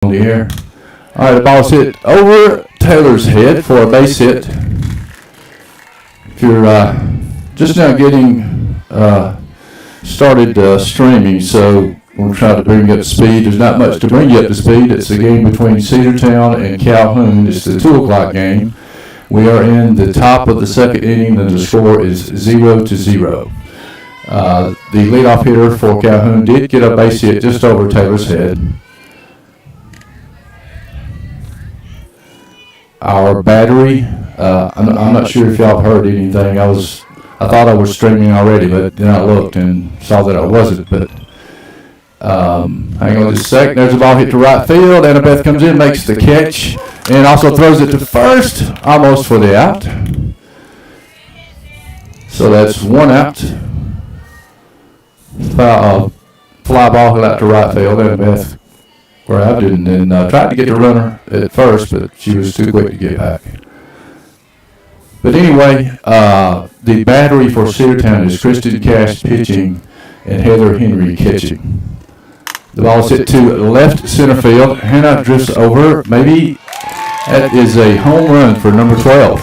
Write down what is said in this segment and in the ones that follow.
on the air. All right, the ball's hit over Taylor's head for a base hit. If you're just now getting started streaming, so we'll try to bring you up to speed. There's not much to bring you up to speed. It's the game between Cedartown and Calhoun. It's the 2 o'clock game. We are in the top of the second inning, and the score is 0-0. The leadoff hitter for Calhoun did get a base hit just over Taylor's head. Our battery, I'm not sure if y'all heard anything. I thought I was streaming already, but then I looked and saw that I wasn't. But hang on just a sec. There's a ball hit to right field. Annabeth comes in, makes the catch, and also throws it to first, almost for the out. So that's 1 out. Fly ball hit out to right field. Annabeth grabbed it and then tried to get the runner at first, but she was too quick to get back. But anyway, the battery for Cedartown is Kristen Cash pitching and Heather Henry catching. The ball is hit to left center field. Hannah drifts over. Maybe that is a home run for number 12.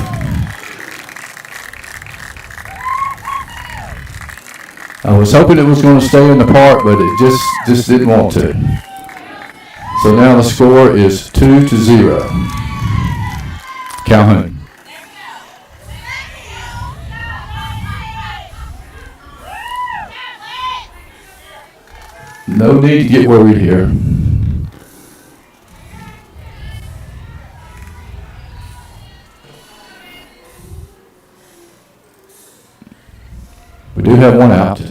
I was hoping it was going to stay in the park, but it just didn't want to. So now the score is 2-0. Calhoun. No need to get worried here. We do have 1 out.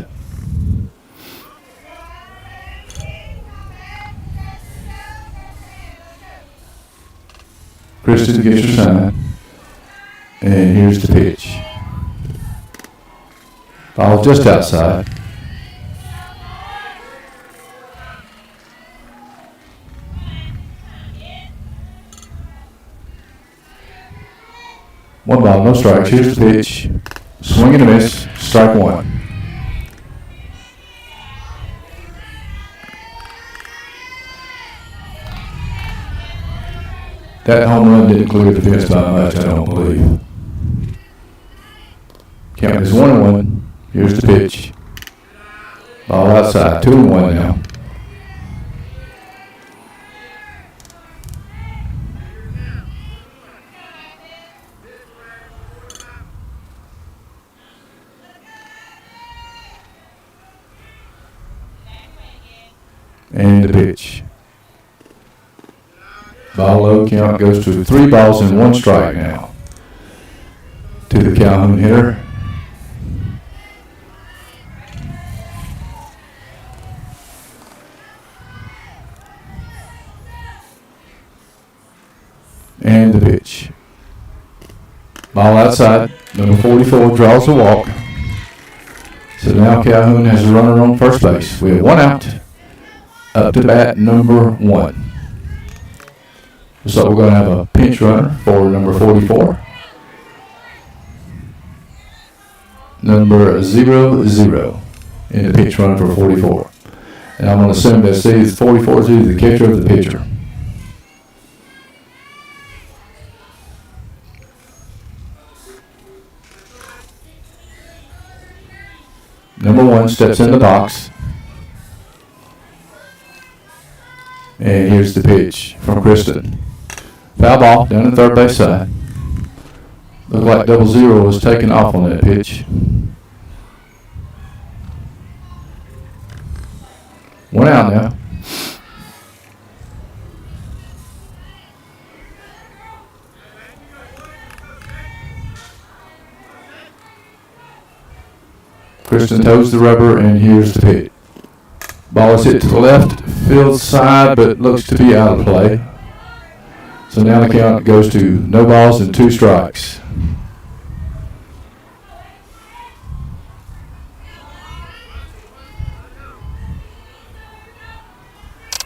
Kristen gets her sign. And here's the pitch. Ball just outside. One ball, no strikes. Here's the pitch. Swing and a miss. Strike 1. That home run didn't clear the fence by much, I don't believe. Count is 1-1. Here's the pitch. Ball outside. 2-1 now. And the pitch. Ball low, count goes to 3 balls and 1 strike now to the Calhoun hitter. And the pitch. Ball outside. Number 44 draws a walk. So now Calhoun has a runner on first base. We have 1 out. Up to bat number 1. So we're going to have a pinch runner for number 44. Number 0-0 in the pinch runner for 44. And I'm going to assume that 44 is either the catcher or the pitcher. Number 1 steps in the box. And here's the pitch from Kristen. Foul ball down the third base side. Looked like 0-0 was taken off on that pitch. 1 out now. Kristen toes the rubber, and here's the pitch. Ball is hit to the left field side, but looks to be out of play. So now the count goes to no balls and 2 strikes.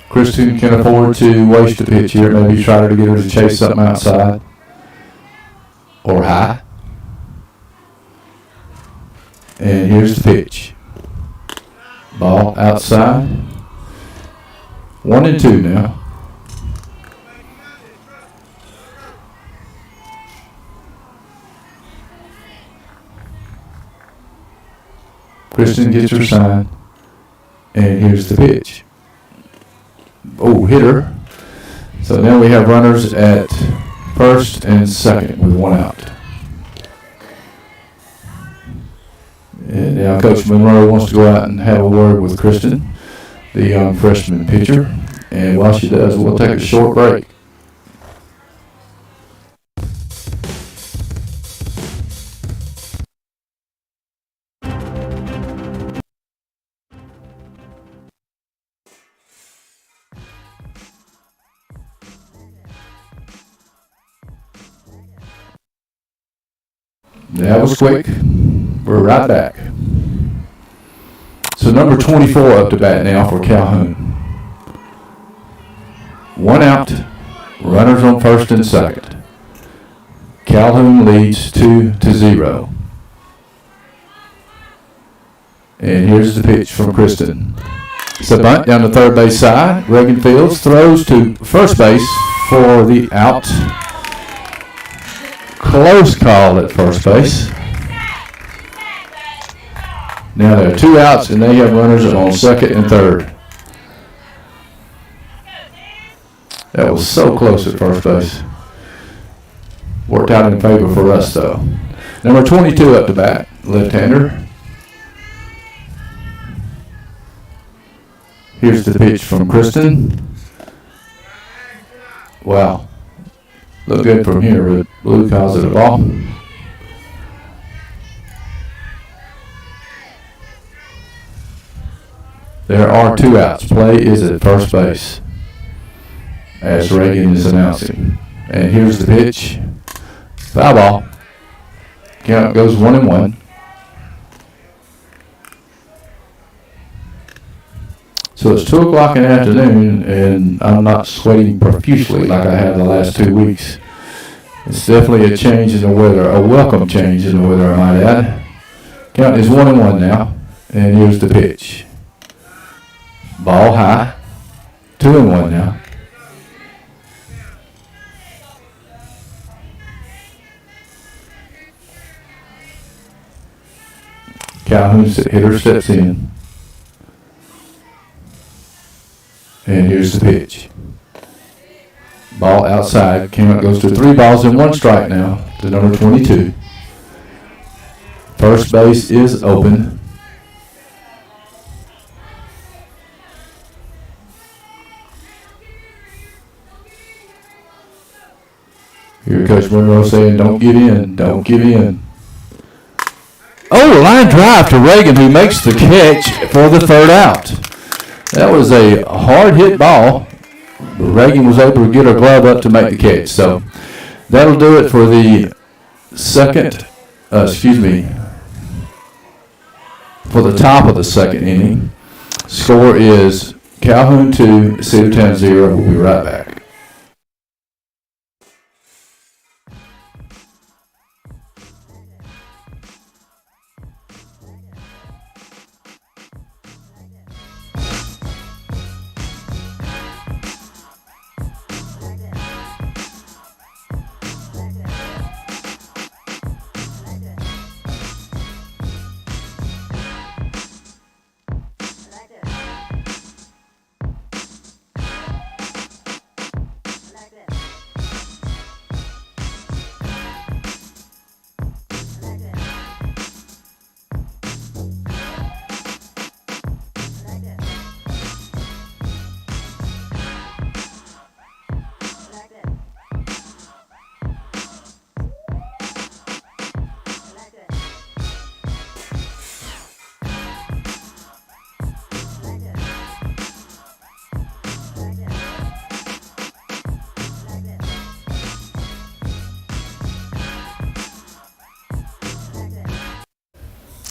Kristen can afford to waste a pitch here. Maybe try to get her to chase something outside or high. And here's the pitch. Ball outside. 1-2 now. Kristen gets her sign, and here's the pitch. Oh, hit her. So now we have runners at first and second with one out. And now Coach Monroe wants to go out and have a word with Kristen, the young freshman pitcher. And while she does, we'll take a short break. That was quick. We're right back. So number 24 up to bat now for Calhoun. One out, runners on first and second. Calhoun leads 2-0. And here's the pitch from Kristen. It's a bunt down the third base side. Reagan Fields throws to first base for the out. Close call at first base. Now there are two outs, and they have runners on second and third. That was so close at first base. Worked out in favor for us, though. Number 22 up to bat, left-hander. Here's the pitch from Kristen. Wow. Look good from here, but Blue calls it a ball. There are two outs. Play is at first base, as Reagan is announcing. And here's the pitch. Foul ball. Count goes 1-1. So it's 2 o'clock in the afternoon, and I'm not sweating profusely like I have the last 2 weeks. It's definitely a change in the weather, a welcome change in the weather, I might add. Count is 1-1 now, and here's the pitch. Ball high, 2-1 now. Calhoun's hitter steps in. And here's the pitch. Ball outside. Count goes to 3 balls and 1 strike now to number 22. First base is open. Here Coach Monroe saying, don't give in, don't give in. Oh, a line drive to Reagan, who makes the catch for the third out. That was a hard hit ball. Reagan was able to get her glove up to make the catch. So that'll do it for the for the top of the second inning. Score is Calhoun 2, Cedartown 0. We'll be right back.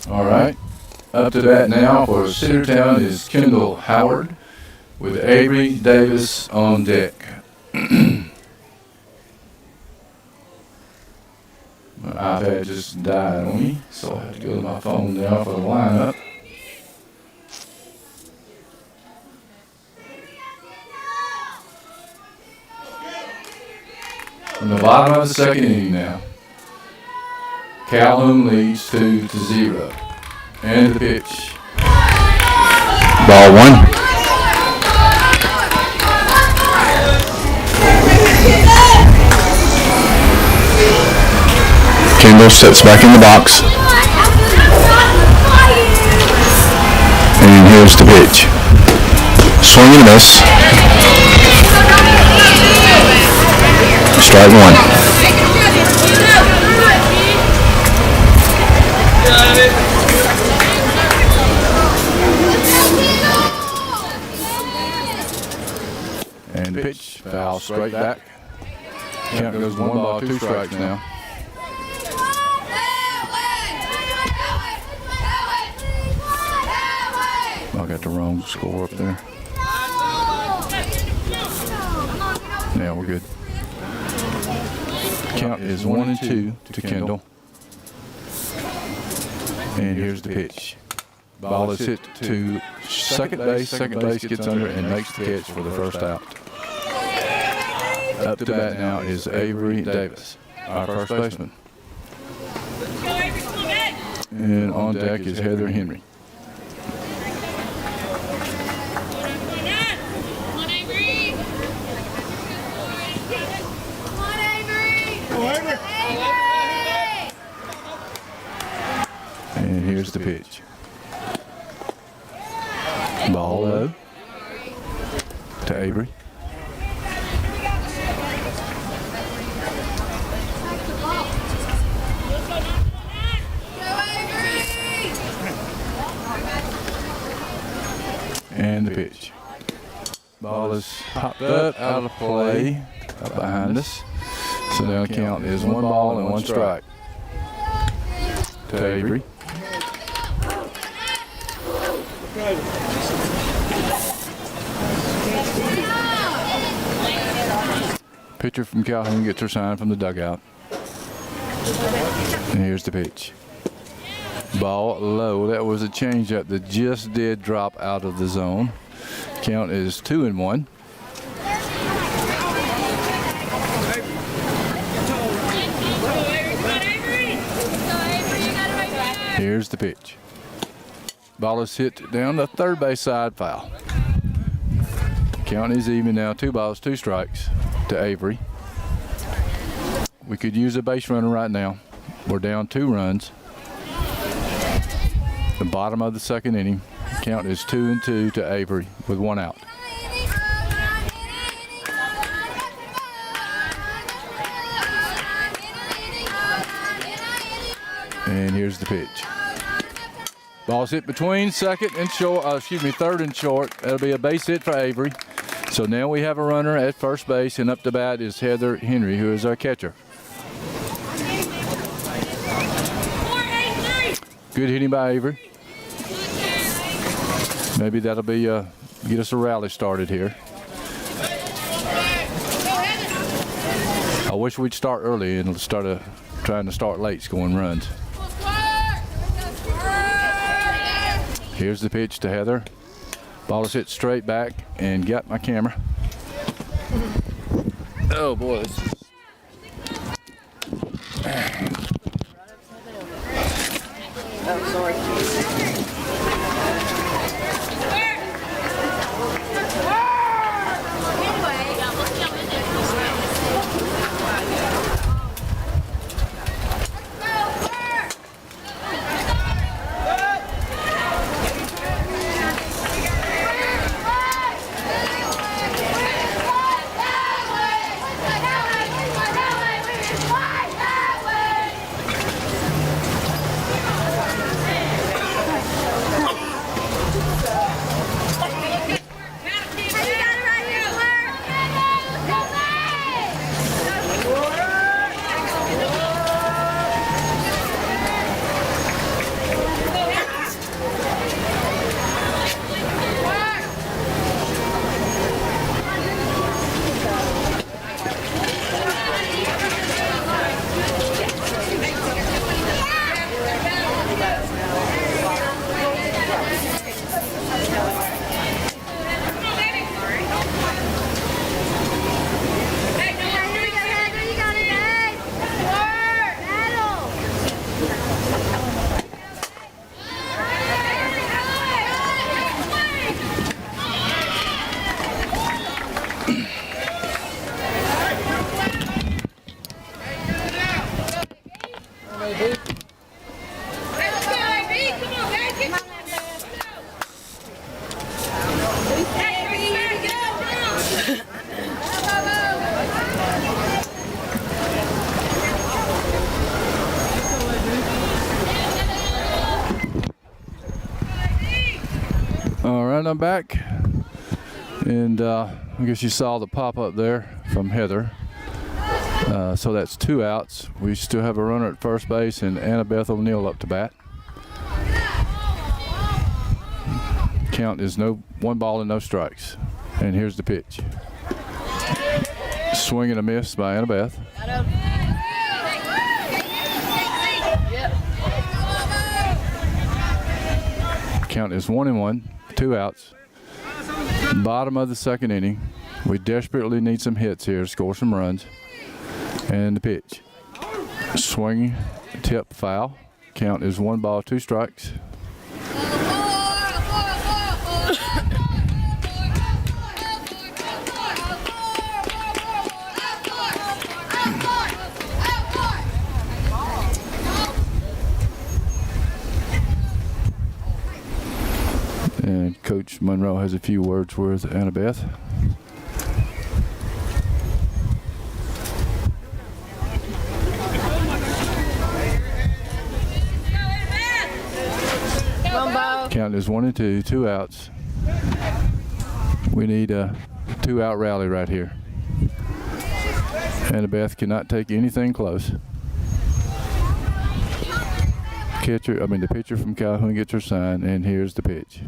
All right, up to bat now for Cedartown is Kendall Howard with Avery Davis on deck. My iPad just died on me, so I have to go to my phone now for the lineup. From the bottom of the second inning now, Calhoun leads 2-0. And the pitch. Ball 1. Kendall steps back in the box. And here's the pitch. Swing and a miss. Strike 1. And the pitch, foul straight back. Count goes 1 ball, 2 strikes now. I got the wrong score up there. Now we're good. Count is 1 and 2 to Kendall. And here's the pitch. Ball is hit to second base. Second base gets under and makes the catch for the first out. Up to bat now is Avery Davis, our first baseman. And on deck is Heather Henry. And here's the pitch. Ball low to Avery. And the pitch. Ball is popped up, out of play, up behind us. So now the count is 1 ball and 1 strike to Avery. Pitcher from Calhoun gets her sign from the dugout. And here's the pitch. Ball low. That was a changeup that just did drop out of the zone. Count is 2 and 1. Here's the pitch. Ball is hit down the third base side, foul. Count is even now, 2 balls, 2 strikes to Avery. We could use a base runner right now. We're down 2 runs. The bottom of the second inning. Count is 2 and 2 to Avery with 1 out. And here's the pitch. Ball's hit between second and short, third and short. That'll be a base hit for Avery. So now we have a runner at first base, and up to bat is Heather Henry, who is our catcher. Good hitting by Avery. Maybe that'll be get us a rally started here. I wish we'd start early and start trying to start late scoring runs. Here's the pitch to Heather. Ball is hit straight back and got my camera. Oh boy, this is... Oh, sorry. I'm back, and I guess you saw the pop up there from Heather. So that's 2 outs. We still have a runner at first base and Annabeth O'Neill up to bat. Count is 1 ball and no strikes. And here's the pitch. Swing and a miss by Annabeth. Count is 1-1, 2 outs. Bottom of the 2nd inning. We desperately need some hits here to score some runs. And the pitch. Swing, tip, foul. Count is 1 ball, 2 strikes. And Coach Monroe has a few words with Annabeth. Count is 1-2, 2 outs. We need a 2-out rally right here. Annabeth cannot take anything close. The pitcher from Calhoun gets her sign, and here's the pitch.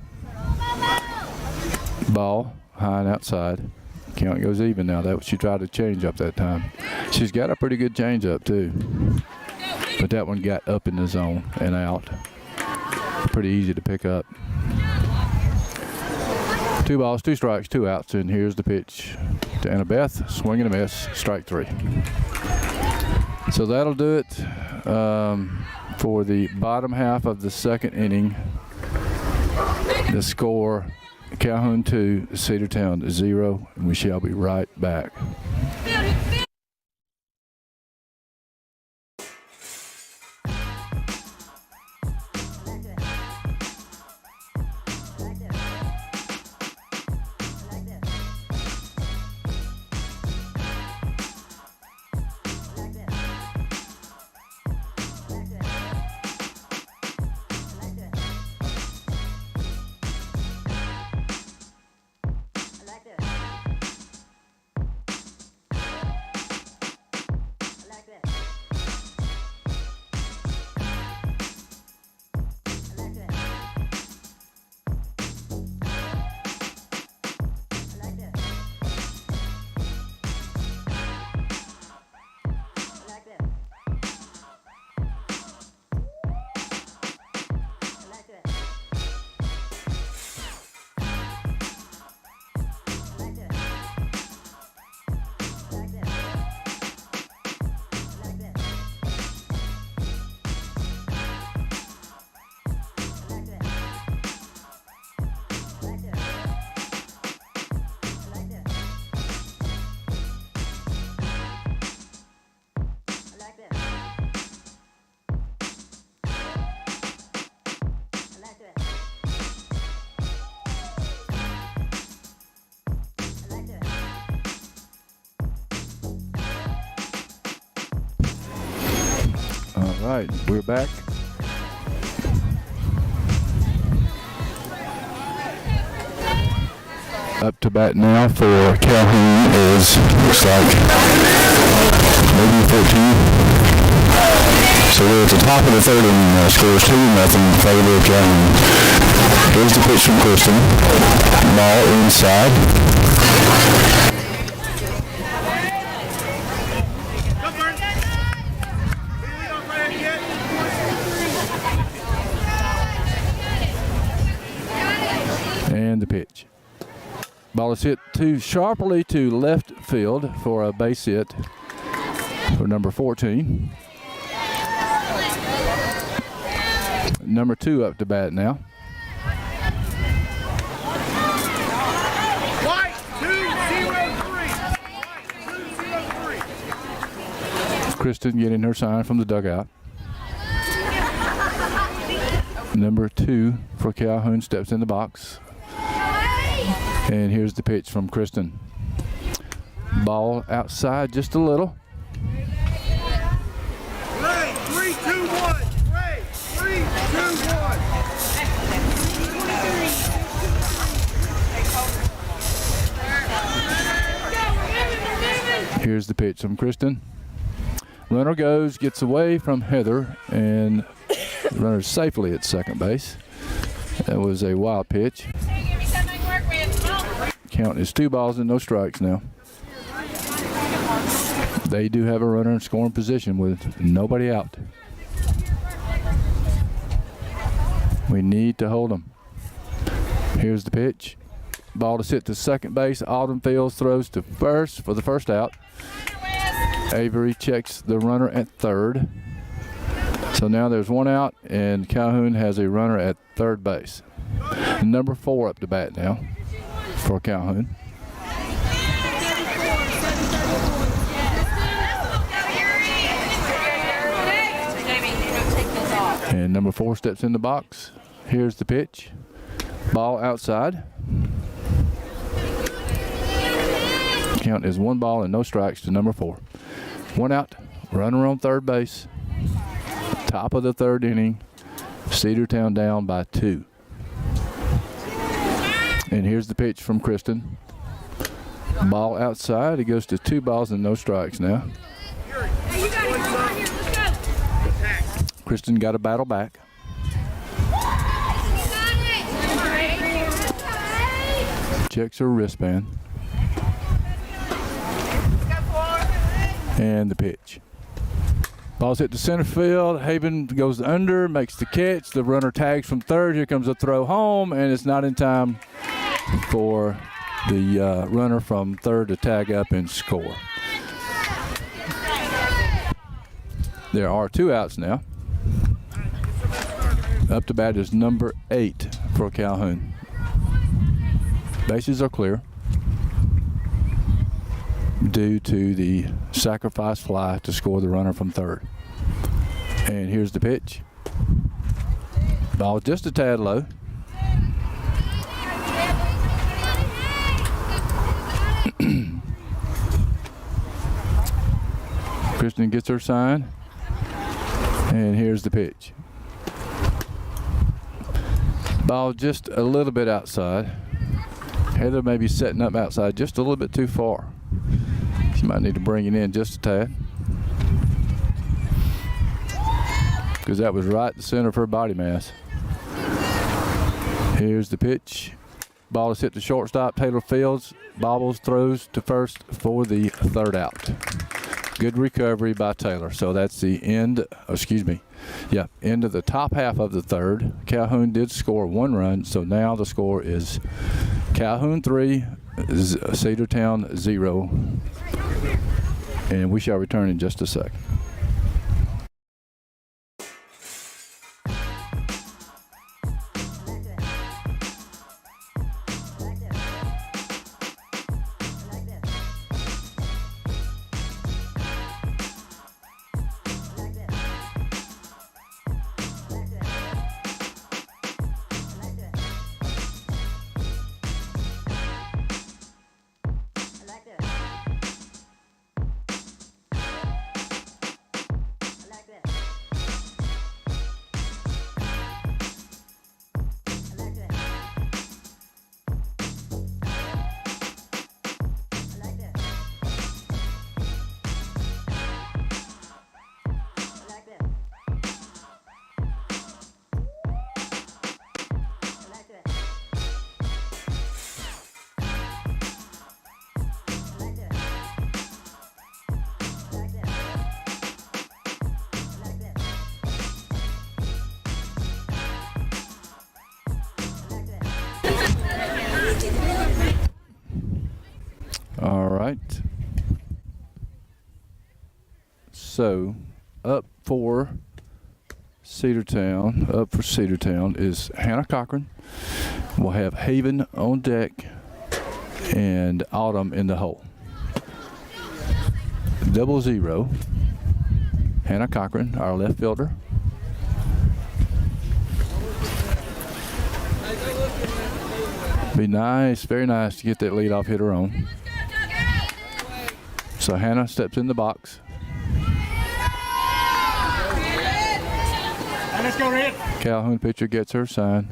Ball, high and outside. Count goes even now. That she tried to change up that time. She's got a pretty good change up too. But that one got up in the zone and out. Pretty easy to pick up. 2 balls, 2 strikes, 2 outs, and here's the pitch to Annabeth. Swing and a miss, strike 3. So that'll do it for the bottom half of the 2nd inning. The score, Calhoun 2, Cedartown 0, and we shall be right back. All right, we're back. Up to bat now for Calhoun is, looks like, maybe 14. So we're at the top of the 3rd and scores 2-0 in favor of Calhoun. Here's the pitch from Kristen. Ball inside. And the pitch. Ball is hit too sharply to left field for a base hit for number 14. Number 2 up to bat now. White 203. Kristen getting her sign from the dugout. Number 2 for Calhoun steps in the box. And here's the pitch from Kristen. Ball outside just a little. Ray, 3-2-1. Ray, 3-2-1. Here's the pitch from Kristen. Runner goes, gets away from Heather, and the runner safely at second base. That was a wild pitch. Count is 2 balls and no strikes now. They do have a runner in scoring position with nobody out. We need to hold them. Here's the pitch. Ball to hit to second base. Autumn Fields throws to first for the first out. Avery checks the runner at third. So now there's 1 out, and Calhoun has a runner at third base. Number 4 up to bat now for Calhoun. And number 4 steps in the box. Here's the pitch. Ball outside. Count is 1 ball and no strikes to number 4. 1 out, runner on third base. Top of the 3rd inning. Cedartown down by 2. And here's the pitch from Kristen. Ball outside. It goes to 2 balls and no strikes now. Kristen got a battle back. Checks her wristband. And the pitch. Ball's hit to center field. Haven goes under, makes the catch. The runner tags from third. Here comes a throw home, and it's not in time for the runner from third to tag up and score. There are 2 outs now. Up to bat is number 8 for Calhoun. Bases are clear due to the sacrifice fly to score the runner from third. And here's the pitch. Ball just a tad low. Kristen gets her sign. And here's the pitch. Ball just a little bit outside. Heather may be setting up outside just a little bit too far. She might need to bring it in just a tad, because that was right the center of her body mass. Here's the pitch. Ball is hit to shortstop. Taylor Fields bobbles, throws to first for the 3rd out. Good recovery by Taylor. So that's the end, end of the top half of the 3rd. Calhoun did score 1 run, so now the score is Calhoun 3, Cedartown 0. And we shall return in just a sec. All right. So up for Cedartown is Hannah Cochran. We'll have Haven on deck and Autumn in the hole. 0-0. Hannah Cochran, our left fielder. Be nice, very nice to get that leadoff hitter on. So Hannah steps in the box. Let's go, Red. Calhoun pitcher gets her sign.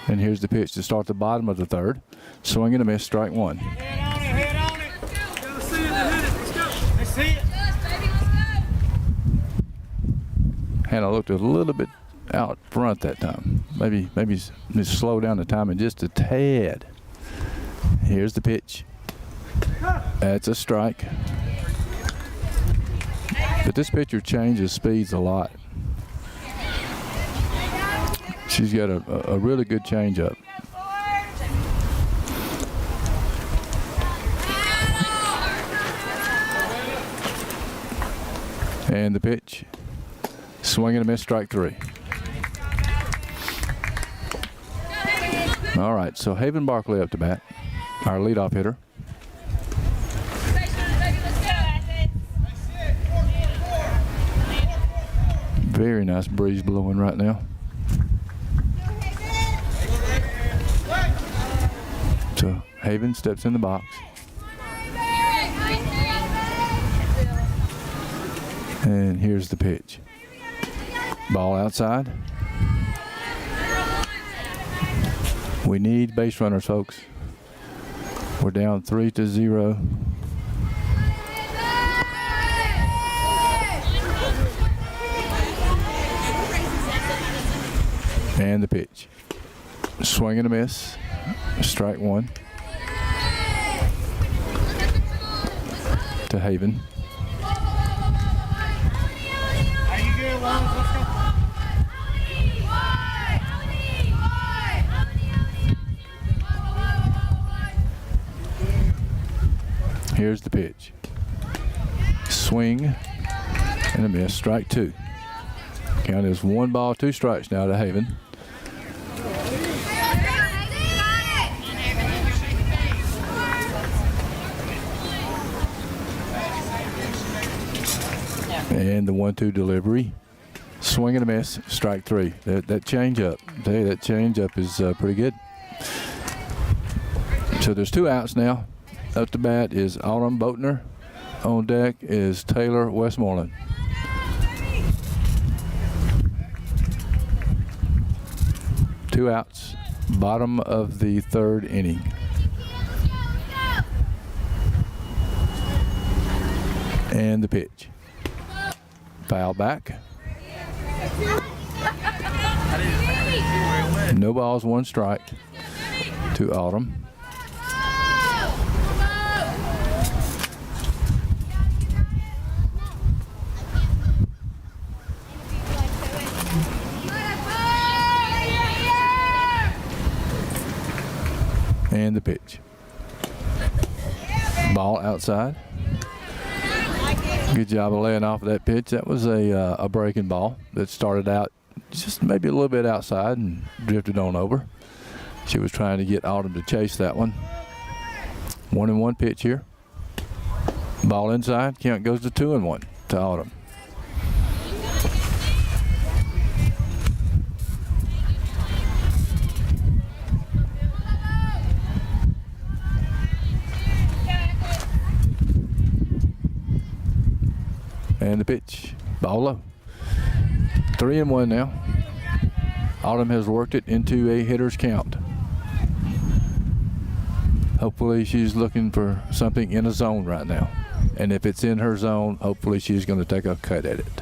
And here's the pitch to start the bottom of the 3rd. Swing and a miss, strike 1. Head on it, head on it. Gotta see it to hit it. Let's go. And I looked a little bit out front that time. Maybe just slow down the timing just a tad. Here's the pitch. That's a strike. But this pitcher changes speeds a lot. She's got a really good changeup. And the pitch. Swing and a miss, strike 3. All right, so Haven Barkley up to bat, our leadoff hitter. Very nice breeze blowing right now. So Haven steps in the box. And here's the pitch. Ball outside. We need base runners, folks. We're down 3-0. And the pitch. Swing and a miss. Strike 1. To Haven. Here's the pitch. Swing and a miss. Strike 2. Count is 1 ball, 2 strikes now to Haven. And the 1-2 delivery. Swing and a miss. Strike 3. That changeup. Hey, that changeup is pretty good. So there's 2 outs now. Up to bat is Autumn Boatner. On deck is Taylor Westmoreland. Two outs. Bottom of the 3rd inning. And the pitch. Foul back. No balls, 1 strike to Autumn. And the pitch. Ball outside. Good job of laying off of that pitch. That was a breaking ball that started out just maybe a little bit outside and drifted on over. She was trying to get Autumn to chase that one. 1-1 pitch here. Ball inside. Count goes to 2-1 to Autumn. And the pitch. Ball low. 3-1 now. Autumn has worked it into a hitter's count. Hopefully she's looking for something in a zone right now. And if it's in her zone, hopefully she's going to take a cut at it.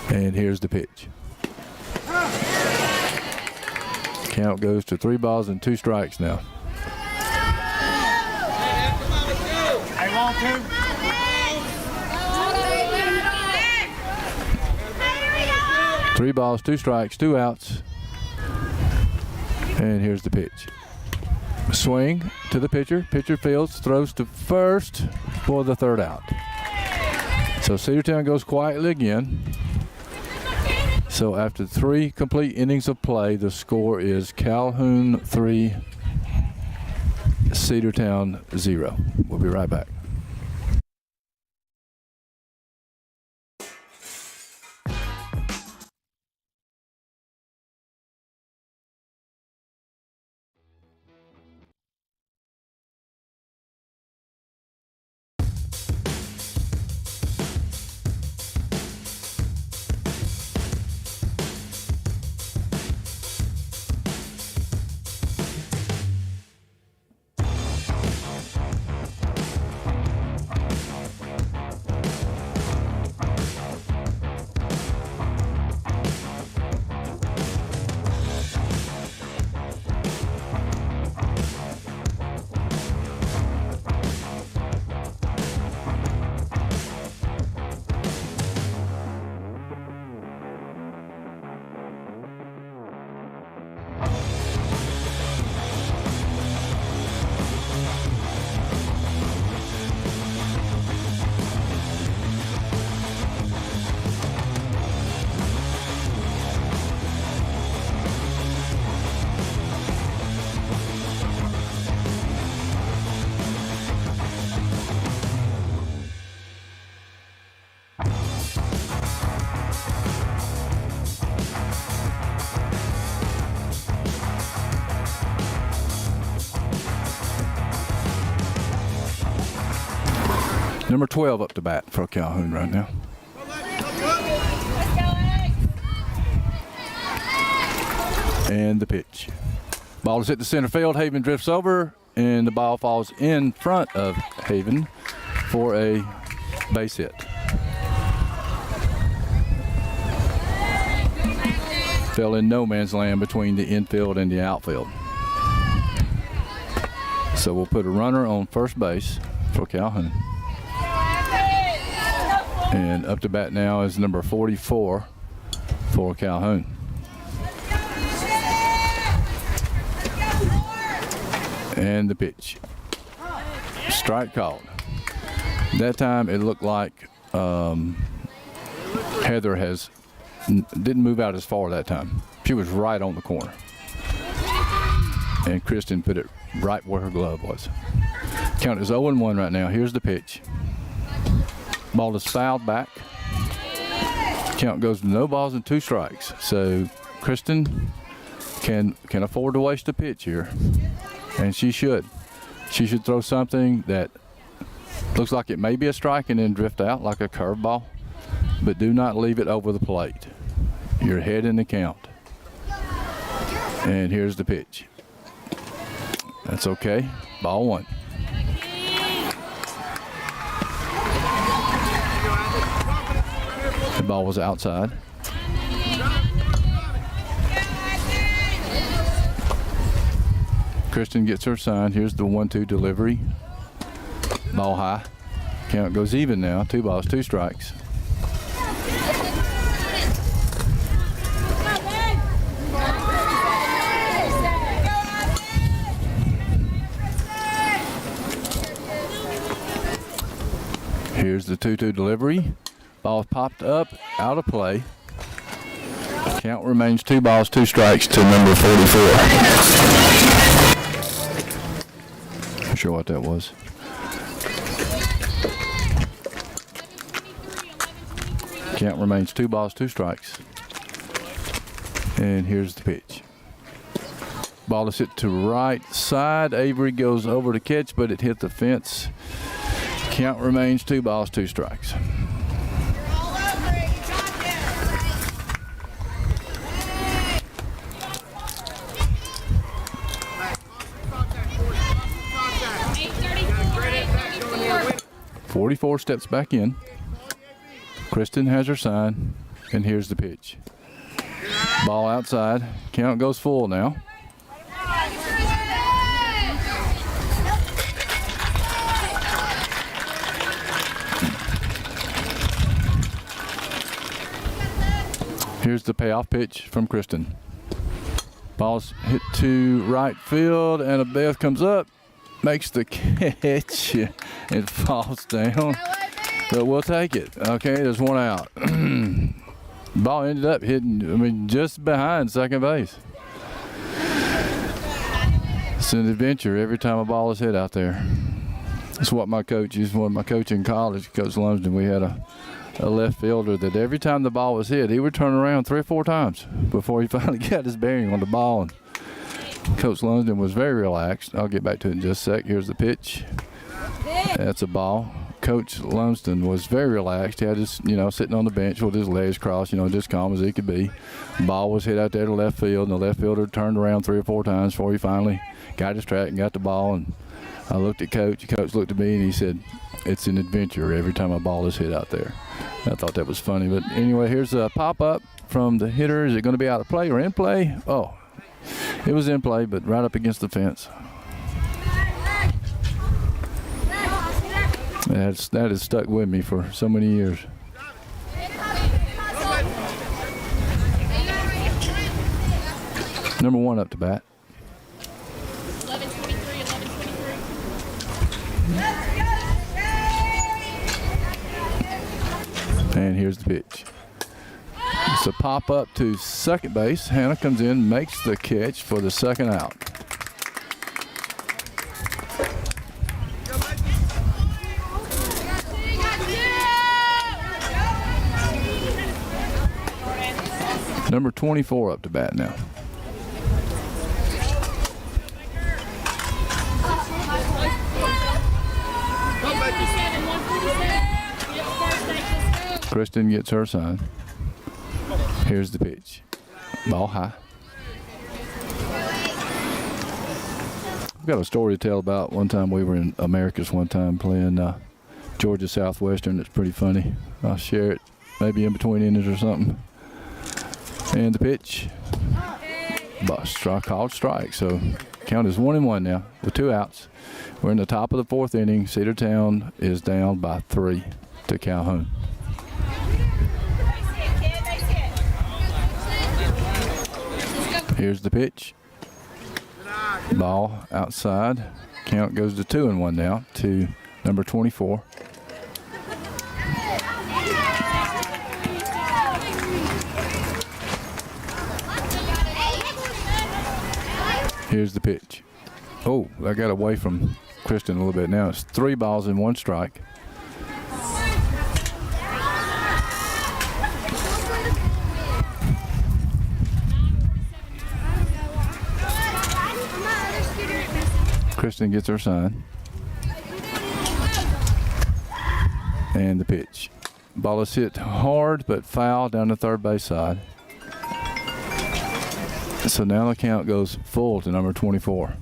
And here's the pitch. Count goes to 3 balls and 2 strikes now. Hey, 3 balls, 2 strikes, 2 outs. And here's the pitch. Swing to the pitcher. Pitcher fields, throws to first for the 3rd out. So Cedartown goes quietly again. So after 3 complete innings of play, the score is Calhoun 3, Cedartown 0. We'll be right back. Number 12 up to bat for Calhoun right now. And the pitch. Ball is hit to center field. Haven drifts over, and the ball falls in front of Haven for a base hit. Fell in no man's land between the infield and the outfield. So we'll put a runner on first base for Calhoun. And up to bat now is number 44 for Calhoun. And the pitch. Strike called. That time it looked like Heather didn't move out as far that time. She was right on the corner. And Kristen put it right where her glove was. Count is 0-1 right now. Here's the pitch. Ball is fouled back. Count goes to no balls and 2 strikes. So Kristen can afford to waste a pitch here. And she should. She should throw something that looks like it may be a strike and then drift out like a curveball. But do not leave it over the plate. You're ahead in the count. And here's the pitch. That's okay. Ball 1. The ball was outside. Kristen gets her sign. Here's the 1-2 delivery. Ball high. Count goes even now. 2 balls, 2 strikes. Here's the 2-2 delivery. Ball popped up, out of play. Count remains 2 balls, 2 strikes to number 44. Not sure what that was. Count remains 2 balls, 2 strikes. And here's the pitch. Ball is hit to right side. Avery goes over to catch, but it hit the fence. Count remains 2 balls, 2 strikes. .44 steps back in. Kristen has her sign, and here's the pitch. Ball outside. Count goes full now. Here's the payoff pitch from Kristen. Ball's hit to right field, and a Beth comes up, makes the catch. It falls down, but we'll take it. Okay, there's 1 out. Ball ended up hitting, just behind second base. It's an adventure every time a ball is hit out there. That's what my coach used. One of my coach in college, Coach Lumsden, we had a left fielder that every time the ball was hit, he would turn around 3 or 4 times before he finally got his bearing on the ball. And Coach Lumsden was very relaxed. I'll get back to it in just a sec. Here's the pitch. That's a ball. Coach Lumsden was very relaxed. He had his, sitting on the bench with his legs crossed, just calm as he could be. Ball was hit out there to left field, and the left fielder turned around 3 or 4 times before he finally got his track and got the ball. And I looked at Coach. Coach looked at me, and he said, "It's an adventure every time a ball is hit out there." I thought that was funny. But anyway, here's a pop-up from the hitter. Is it going to be out of play or in play? Oh, it was in play, but right up against the fence. That has stuck with me for so many years. Number 1 up to bat. 11-23. And here's the pitch. It's a pop up to second base. Hannah comes in, makes the catch for the 2nd out. Number 24 up to bat now. Kristen gets her sign. Here's the pitch. Ball high. I've got a story to tell about one time we were in Americas one time playing Georgia Southwestern. It's pretty funny. I'll share it maybe in between innings or something. And the pitch. Called strike. So count is 1-1 now with 2 outs. We're in the top of the 4th inning. Cedartown is down by 3 to Calhoun. Here's the pitch. Ball outside. Count goes to 2-1 now to number 24. Here's the pitch. Oh, I got away from Kristen a little bit now. It's 3 balls and 1 strike. Kristen gets her sign. And the pitch. Ball is hit hard but foul down the third base side. So now the count goes full to number 24.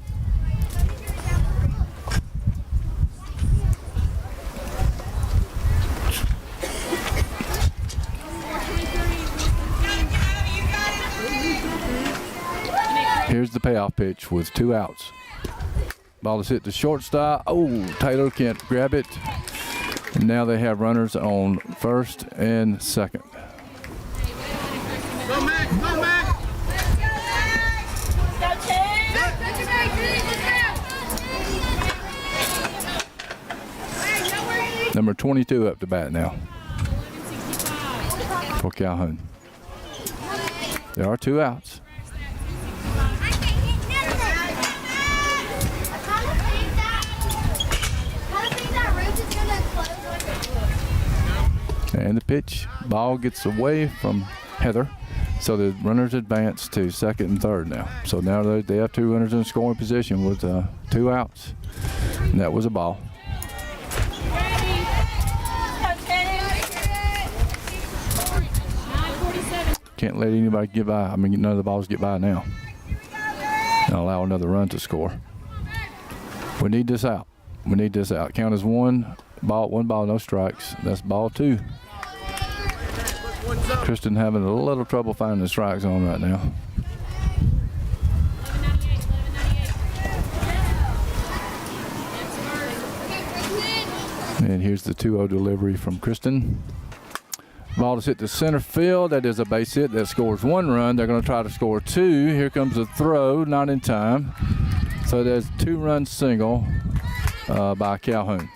Here's the payoff pitch with 2 outs. Ball is hit to shortstop. Oh, Taylor can't grab it. And now they have runners on first and second. Go, Max! Go, Max! Number 22 up to bat now for Calhoun. There are 2 outs. And the pitch. Ball gets away from Heather. So the runners advance to second and third now. So now they have 2 runners in scoring position with 2 outs. And that was a ball. Can't let anybody get by. I mean, none of the balls get by now. And allow another run to score. We need this out. We need this out. Count as 1 ball, no strikes. That's ball 2. Kristen having a little trouble finding the strike zone right now. And here's the 2-0 delivery from Kristen. Ball is hit to center field. That is a base hit. That scores 1 run. They're going to try to score 2. Here comes a throw, not in time. So there's 2-run single by Calhoun.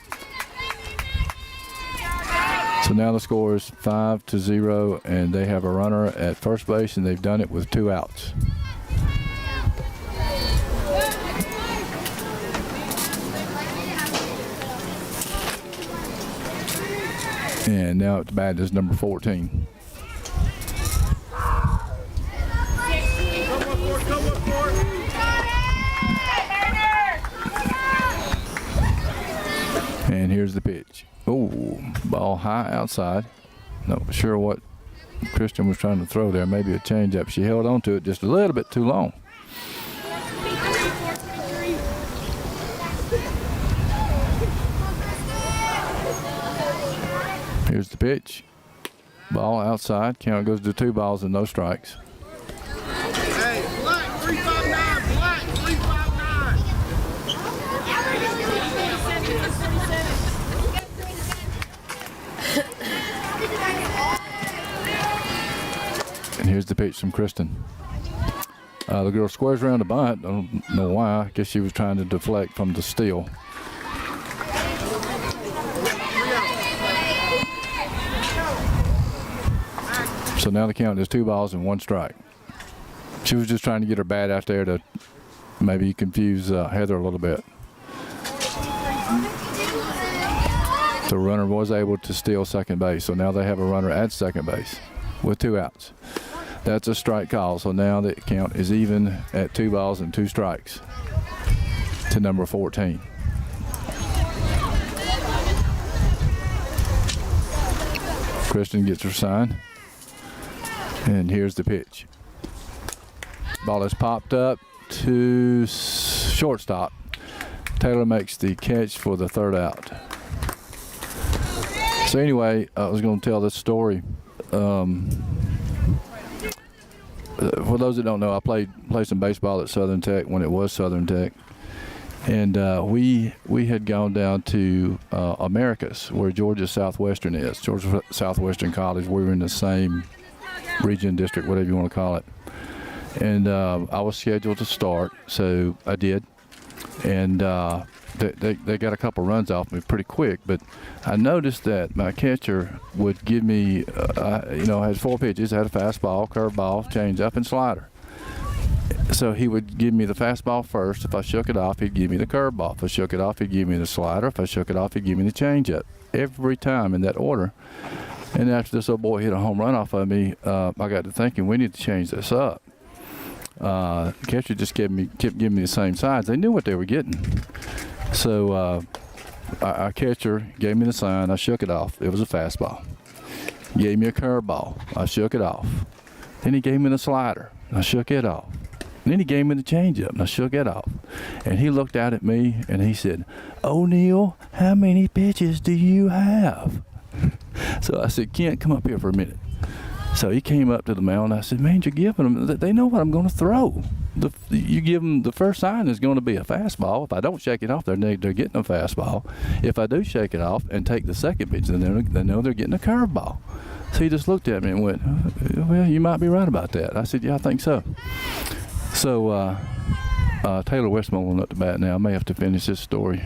So now the score is 5-0, and they have a runner at first base, and they've done it with 2 outs. And now at the bat is number 14. And here's the pitch. Oh, ball high outside. Not sure what Kristen was trying to throw there. Maybe a changeup. She held on to it just a little bit too long. Here's the pitch. Ball outside. Count goes to 2 balls and no strikes. Hey, Black 359! Black 359! And here's the pitch from Kristen. The girl squares around the bunt. I don't know why. I guess she was trying to deflect from the steal. So now the count is 2 balls and 1 strike. She was just trying to get her bat out there to maybe confuse Heather a little bit. The runner was able to steal second base. So now they have a runner at second base with 2 outs. That's a strike call. So now the count is even at 2 balls and 2 strikes to number 14. Kristen gets her sign. And here's the pitch. Ball is popped up to shortstop. Taylor makes the catch for the third out. So anyway, I was going to tell this story. For those that don't know, I played some baseball at Southern Tech when it was Southern Tech. And we had gone down to Americas, where Georgia Southwestern is. Georgia Southwestern College. We were in the same region, district, whatever you want to call it. And I was scheduled to start, so I did. And they got a couple runs off me pretty quick, but I noticed that my catcher would give me, I had 4 pitches. I had a fastball, curveball, changeup, and slider. So he would give me the fastball first. If I shook it off, he'd give me the curveball. If I shook it off, he'd give me the slider. If I shook it off, he'd give me the changeup. Every time in that order. And after this old boy hit a home run off of me, I got to thinking, we need to change this up. The catcher just kept giving me the same sides. They knew what they were getting. So our catcher gave me the sign. I shook it off. It was a fastball. He gave me a curveball. I shook it off. Then he gave me the slider. I shook it off. Then he gave me the changeup, and I shook it off. And he looked out at me, and he said, "O'Neal, how many pitches do you have?" So I said, "Kent, come up here for a minute." So he came up to the mound, and I said, "Man, you're giving them, they know what I'm going to throw. You give them, the first sign is going to be a fastball. If I don't shake it off, they're getting a fastball. If I do shake it off and take the second pitch, then they know they're getting a curveball." So he just looked at me and went, "Well, you might be right about that." I said, "Yeah, I think so." So Taylor Westmoreland up to bat now. I may have to finish this story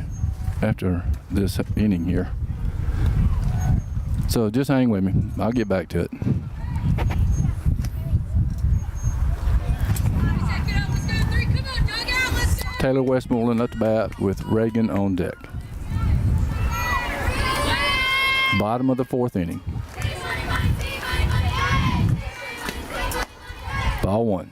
after this inning here. So just hang with me. I'll get back to it. Taylor Westmoreland up to bat with Reagan on deck. Bottom of the 4th inning. Ball 1.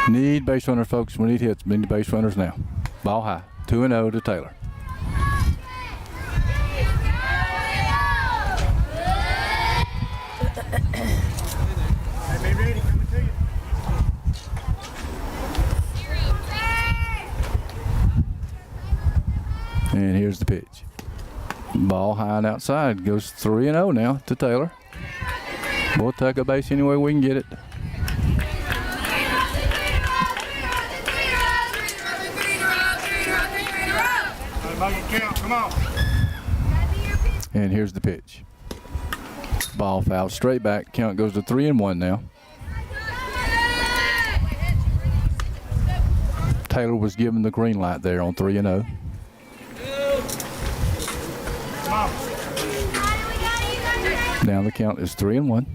Need base runners, folks. We need hits. We need base runners now. Ball high. 2-0 to Taylor. Hey, be ready. Coming to you. And here's the pitch. Ball high and outside. Goes 3-0 now to Taylor. We'll take a base any way we can get it. Count, come on. And here's the pitch. Ball foul straight back. Count goes to 3-1 now. Taylor was given the green light there on 3-0. Come on. Now the count is 3-1.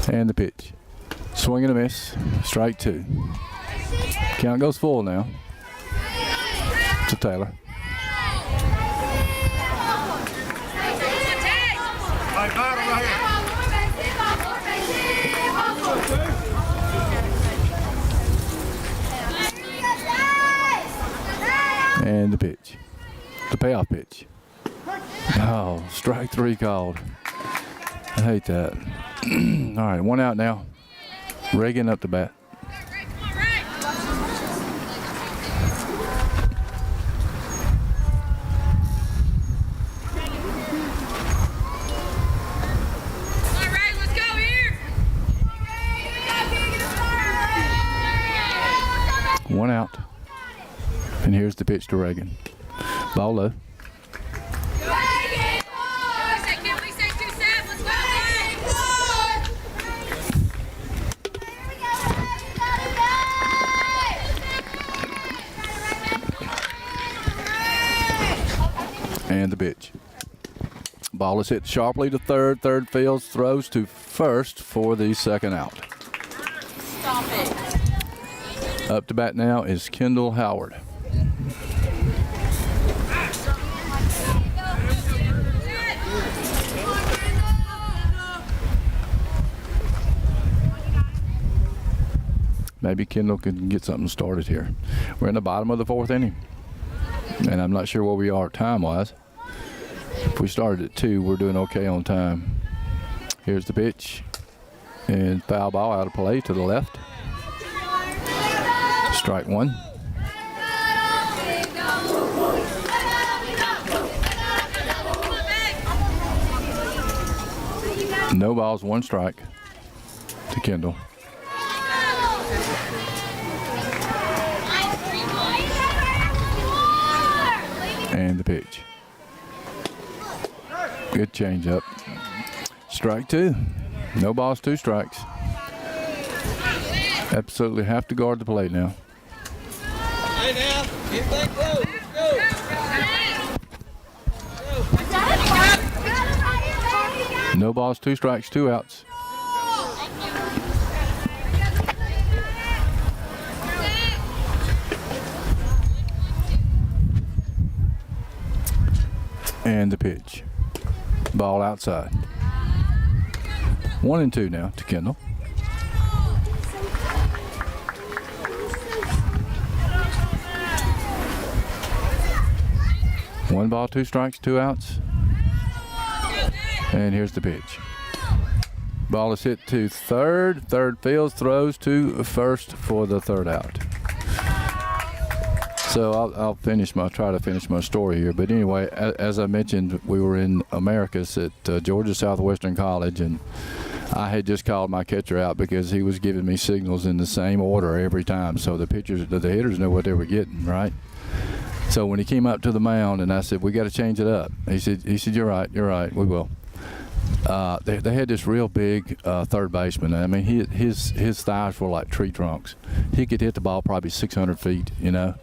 And the pitch. Swing and a miss. Strike 2. Count goes full now to Taylor. Hey, battle right here. And the pitch. The payoff pitch. Oh, strike 3 called. I hate that. All right, 1 out now. Reagan up to bat. All right, let's go here. 1 out. And here's the pitch to Reagan. Ball low. And the pitch. Ball is hit sharply to third. Third fields, throws to first for the second out. Stop it. Up to bat now is Kendall Howard. Maybe Kendall can get something started here. We're in the bottom of the 4th inning, and I'm not sure where we are time-wise. If we started at 2, we're doing okay on time. Here's the pitch, and foul ball out of play to the left. Strike 1. No balls, 1 strike to Kendall. And the pitch. Good changeup. Strike 2. No balls, 2 strikes. Absolutely have to guard the plate now. Hey now, get that close. Go. No balls, 2 strikes, 2 outs. And the pitch. Ball outside. 1 and 2 now to Kendall. One ball, 2 strikes, 2 outs. And here's the pitch. Ball is hit to third. Third fields, throws to first for the 3rd out. So I'll try to finish my story here. But anyway, as I mentioned, we were in Americus at Georgia Southwestern College, and I had just called my catcher out because he was giving me signals in the same order every time. So the hitters knew what they were getting, right? So when he came up to the mound, and I said, "We got to change it up," he said, "You're right, we will." They had this real big third baseman. I mean, his thighs were like tree trunks. He could hit the ball probably 600 feet, you know.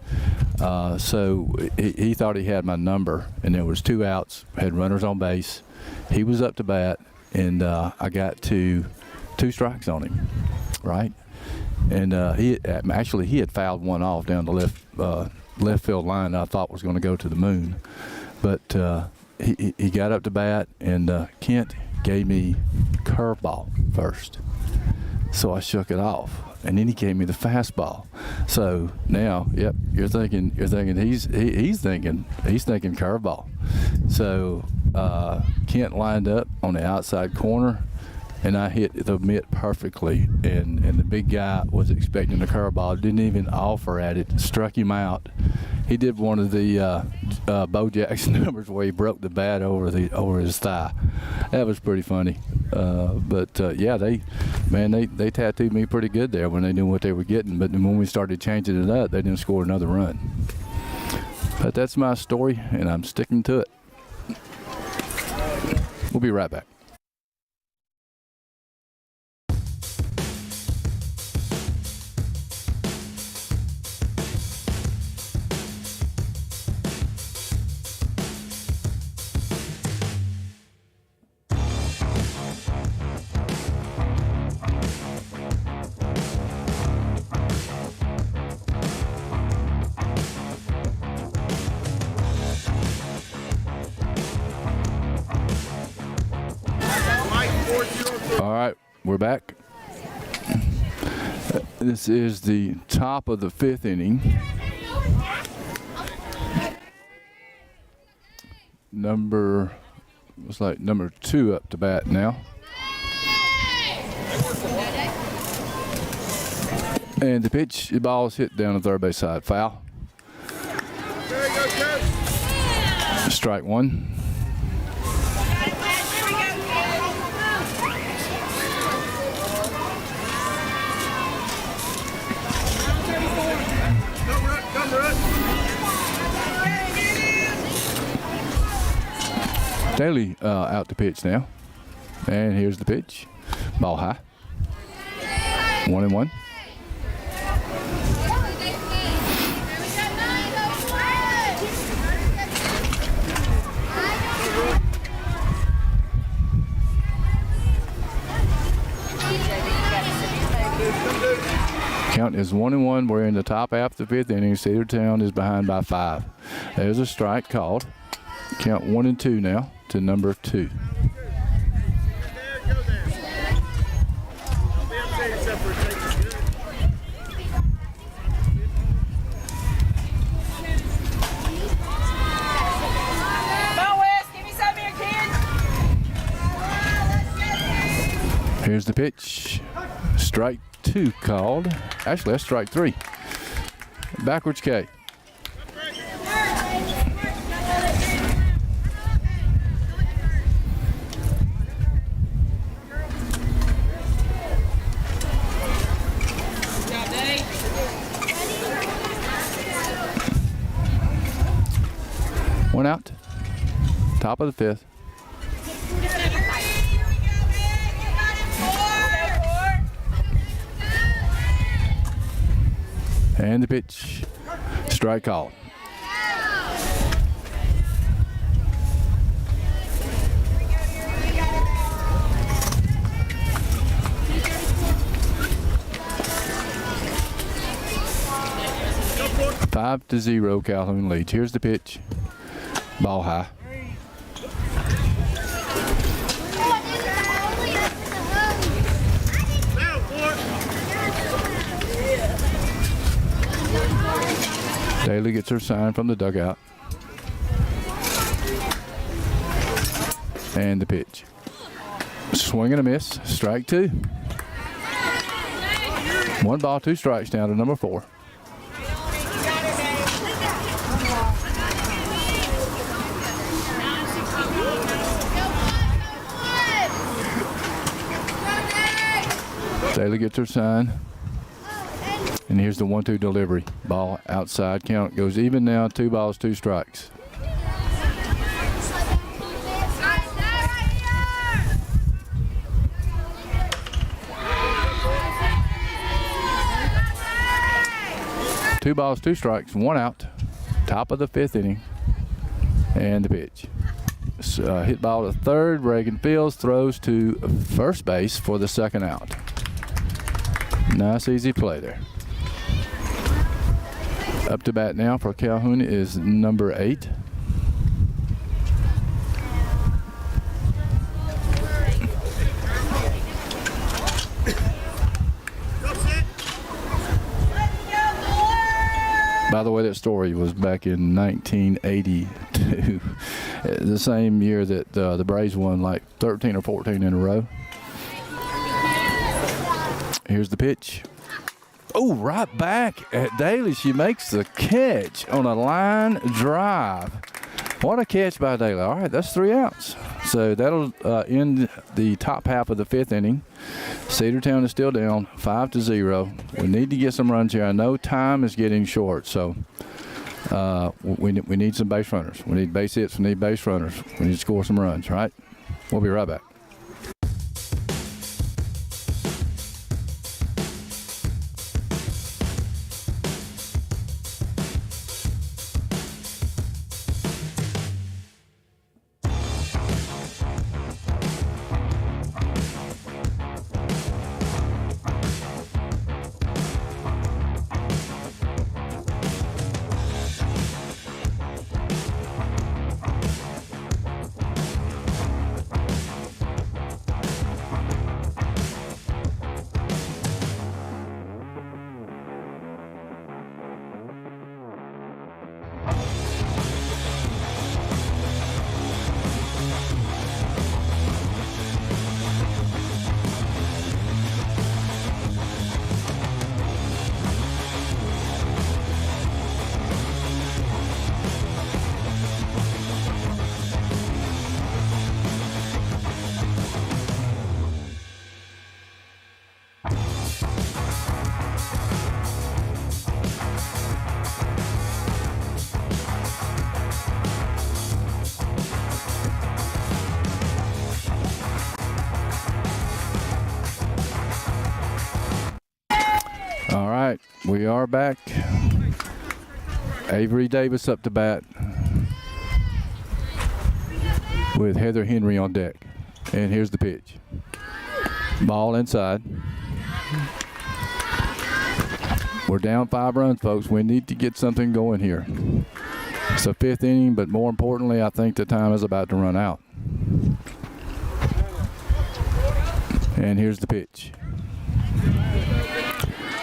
So he thought he had my number, and there was 2 outs, had runners on base. He was up to bat, and I got 2 strikes on him, right? And he had fouled one off down the left field line that I thought was going to go to the moon, but he got up to bat, and Kent gave me curveball first, so I shook it off, and then he gave me the fastball. So now, yep, you're thinking he's thinking curveball. So Kent lined up on the outside corner, and I hit the mitt perfectly, and the big guy was expecting the curveball, didn't even offer at it, struck him out. He did one of the Bo Jackson numbers where he broke the bat over his thigh. That was pretty funny. Yeah, they tattooed me pretty good there when they knew what they were getting. But when we started changing it up, they didn't score another run. But that's my story, and I'm sticking to it. We'll be right back. All right, we're back. This is the top of the 5th inning. Number 2 up to bat now. And the pitch, the ball is hit down the third base side. Foul. Strike 1. Daly out to pitch now, and here's the pitch. Ball high. 1-1. Count is is 1-1. We're in the top half of the 5th inning. Cedartown is behind by 5. There's a strike called. Count 1-2 now to number 2. Here's the pitch. Strike 2 called. Actually, that's strike 3. Backwards K. One out. Top of the 5th. And the pitch. Strike called. Five to 0, Calhoun leads. Here's the pitch. Ball high. Daly gets her sign from the dugout. And the pitch. Swing and a miss. Strike 2. 1 ball, 2 strikes down to number 4. Daly gets her sign. And here's the 1-2 delivery. Ball outside. Count goes even now. 2 balls, 2 strikes. Two balls, 2 strikes, 1 out. Top of the 5th inning. And the pitch. Hit ball to third. Reagan Fields throws to first base for the 2nd out. Nice, easy play there. Up to bat now for Calhoun is number 8. By the way, that story was back in 1982, the same year that the Braves won like 13 or 14 in a row. Here's the pitch. Oh, right back at Daly. She makes the catch on a line drive. What a catch by Daly. All right, that's 3 outs. So that'll end the top half of the 5th inning. Cedartown is still down 5 to 0. We need to get some runs here. I know time is getting short, so we need some base runners. We need base hits. We need base runners. We need to score some runs, right? We'll be right back. We are back. Avery Davis up to bat with Heather Henry on deck. And here's the pitch. Ball inside. We're down 5 runs, folks. We need to get something going here. It's the 5th inning, but more importantly, I think the time is about to run out. And here's the pitch.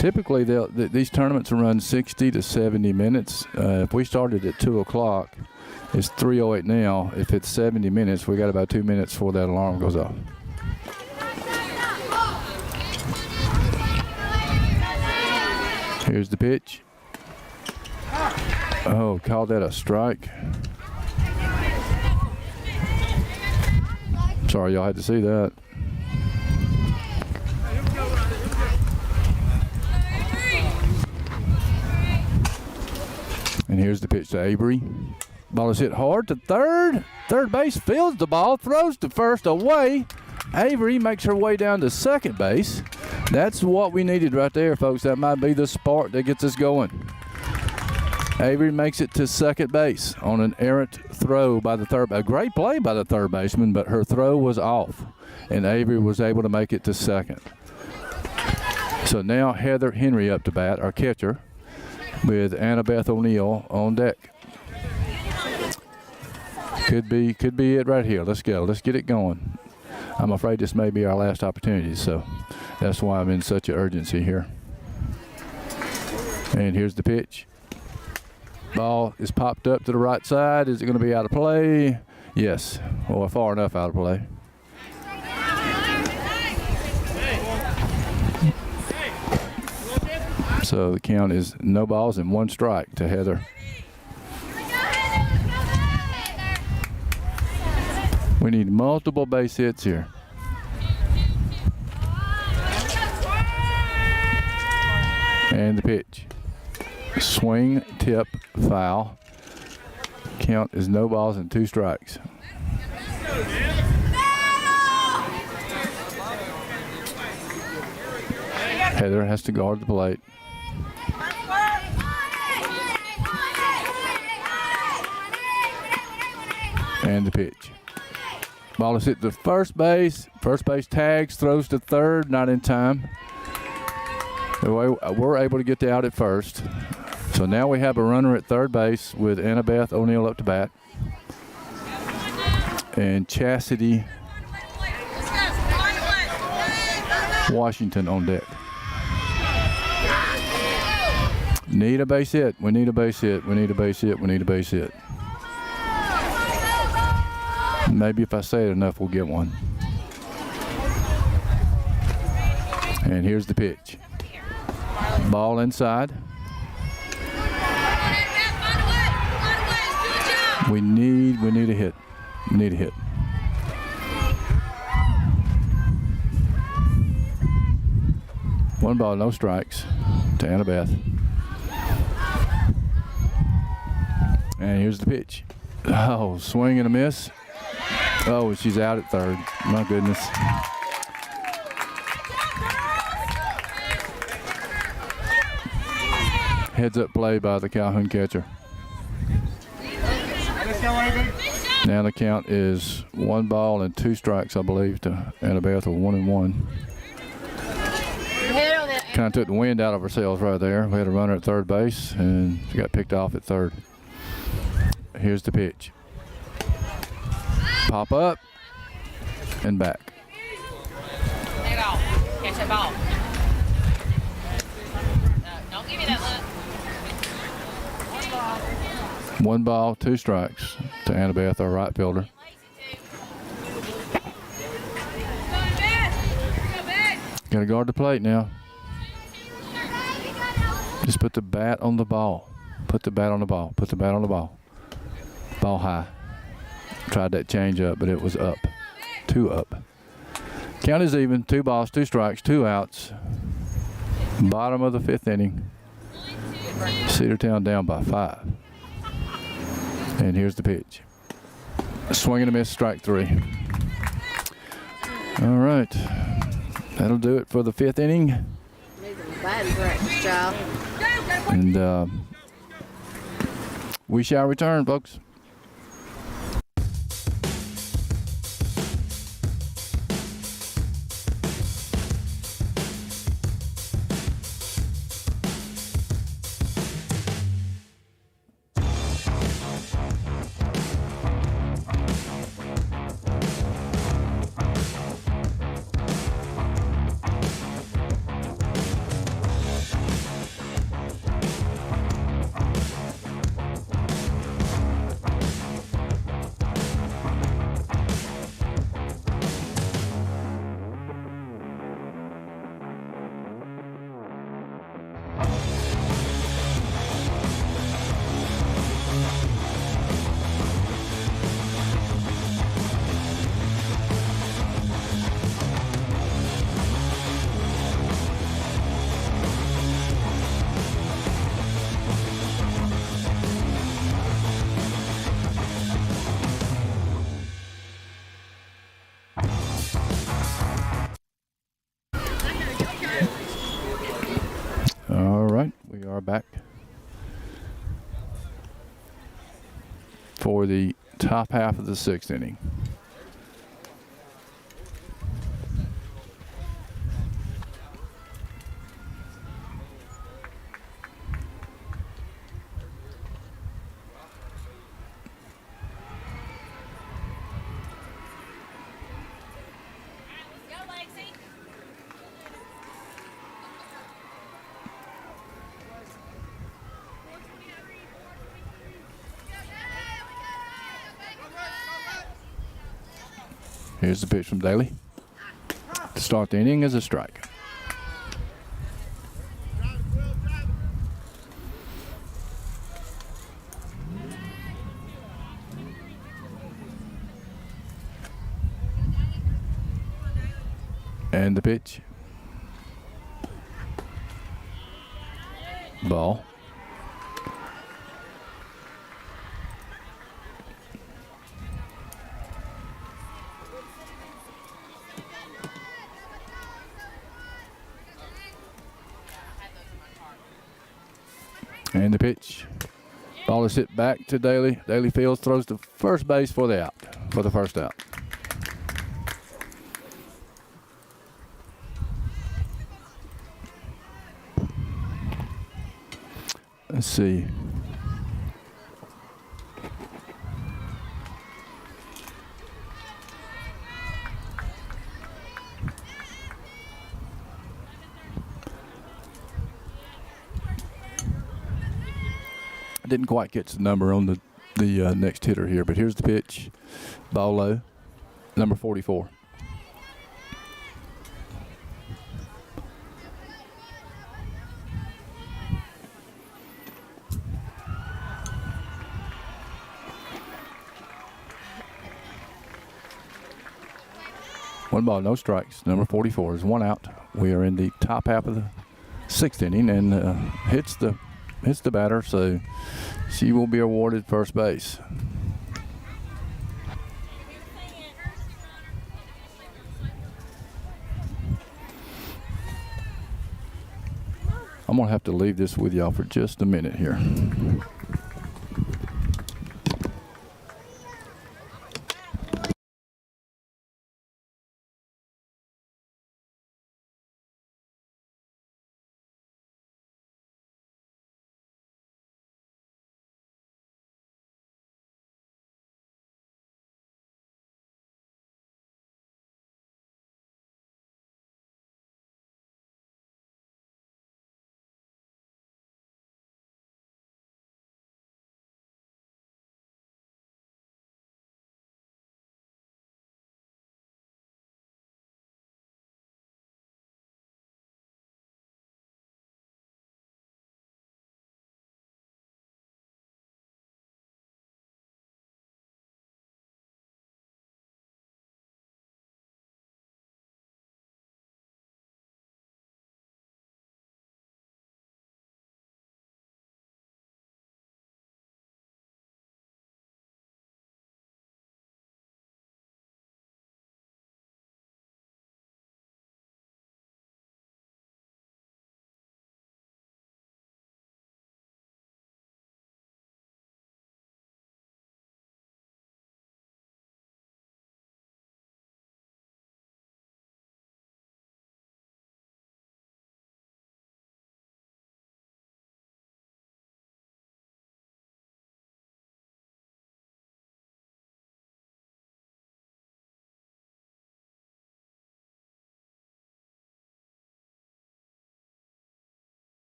Typically, these tournaments run 60 to 70 minutes. If we started at 2 o'clock, it's 3:08 now. If it's 70 minutes, we got about 2 minutes before that alarm goes off. Here's the pitch. Oh, called that a strike. Sorry, y'all had to see that. And here's the pitch to Avery. Ball is hit hard to third. Third base fields the ball, throws to first away. Avery makes her way down to second base. That's what we needed right there, folks. That might be the spark that gets us going. Avery makes it to second base on an errant throw by the third. A great play by the third baseman, but her throw was off, and Avery was able to make it to second. So now Heather Henry up to bat, our catcher, with Annabeth O'Neill on deck. Could be it right here. Let's go. Let's get it going. I'm afraid this may be our last opportunity, so that's why I'm in such an urgency here. And here's the pitch. Ball is popped up to the right side. Is it going to be out of play? Yes. Well, far enough out of play. So the count is no balls and 1 strike to Heather. We need multiple base hits here. And the pitch. Swing, tip, foul. Count is no balls and 2 strikes. Heather has to guard the plate. And the pitch. Ball is hit to first base. First base tags, throws to third, not in time. We're able to get the out at first. So now we have a runner at third base with Annabeth O'Neill up to bat. And Chastity Washington on deck. Need a base hit. We need a base hit. We need a base hit. We need a base hit. Maybe if I say it enough, we'll get one. And here's the pitch. Ball inside. We need a hit. We need a hit. One ball, no strikes to Annabeth. And here's the pitch. Oh, swing and a miss. Oh, she's out at third. My goodness. Heads up play by the Calhoun catcher. Now the count is 1 ball and 2 strikes, I believe, to Annabeth, with 1-1. Kind of took the wind out of ourselves right there. We had a runner at third base, and she got picked off at third. Here's the pitch. Pop up and back. There you go. Catch that ball. Don't give me that look. 1 ball, 2 strikes to Annabeth, our right fielder. Got to guard the plate now. Just put the bat on the ball. Put the bat on the ball. Put the bat on the ball. Ball high. Tried that change up, but it was up. 2 up. Count is even. 2 balls, 2 strikes, 2 outs. Bottom of the 5th inning. Cedartown down by 5. And here's the pitch. Swing and a miss, strike 3. All right. That'll do it for the 5th inning. Batting practice, child. And we shall return, folks. back for the top half of the 6th inning. Let's go, Lexi. Here's the pitch from Daly. To start the inning is a strike. And the pitch. Ball. And the pitch. Ball is hit back to Daly. Daly fields, throws to first base for the out, for the first out. Let's see. I didn't quite catch the number on the next hitter here, but here's the pitch. Ball low, number 44. One ball, no strikes. Number 44 is one out. We are in the top half of the 6th inning, and hits the batter, so she will be awarded first base. I'm gonna have to leave this with y'all for just a minute here.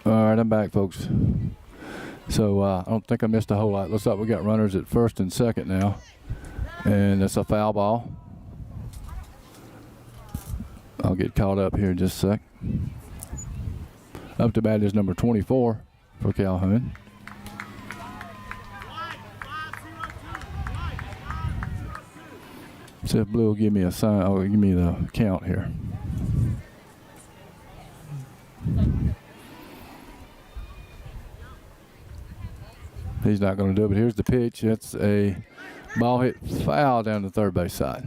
All right, I'm back, folks. So I don't think I missed a whole lot. Looks like we got runners at first and second now, and it's a foul ball. I'll get caught up here in just a sec. Up to bat is number 24 for Calhoun. See if Blue will give me a sign. Oh, give me the count here. He's not going to do it, but here's the pitch. It's a ball hit foul down the third base side.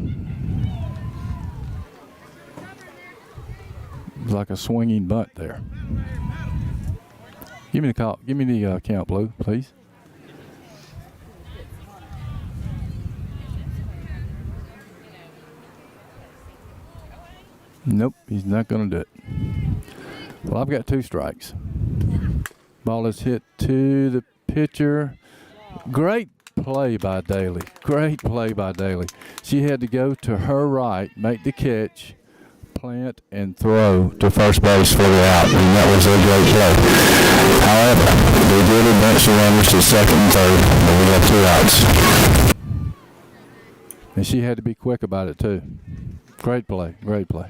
It's like a swinging bunt there. Give me the call. Give me the count, Blue, please. Nope, he's not going to do it. Well, I've got 2 strikes. Ball is hit to the pitcher. Great play by Daly. Great play by Daly. She had to go to her right, make the catch, plant, and throw to first base for the out, and that was a great play. However, they did advance the runners to second and third, but we got 2 outs. And she had to be quick about it, too. Great play. Great play.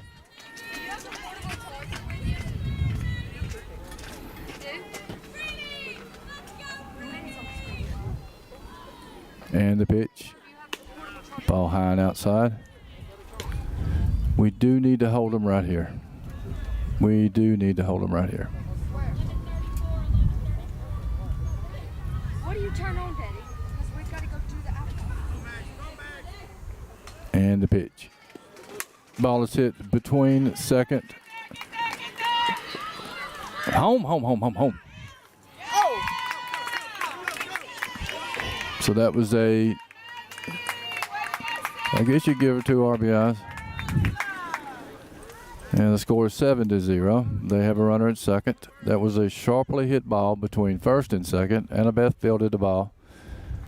And the pitch. Ball high and outside. We do need to hold them right here. We do need to hold them right here. What do you turn on, Daddy? Because we've got to go do the outdoor. And the pitch. Ball is hit between second. Home. So that was I guess you give her 2 RBIs. And the score is 7-0. They have a runner at second. That was a sharply hit ball between first and second. Annabeth fielded the ball.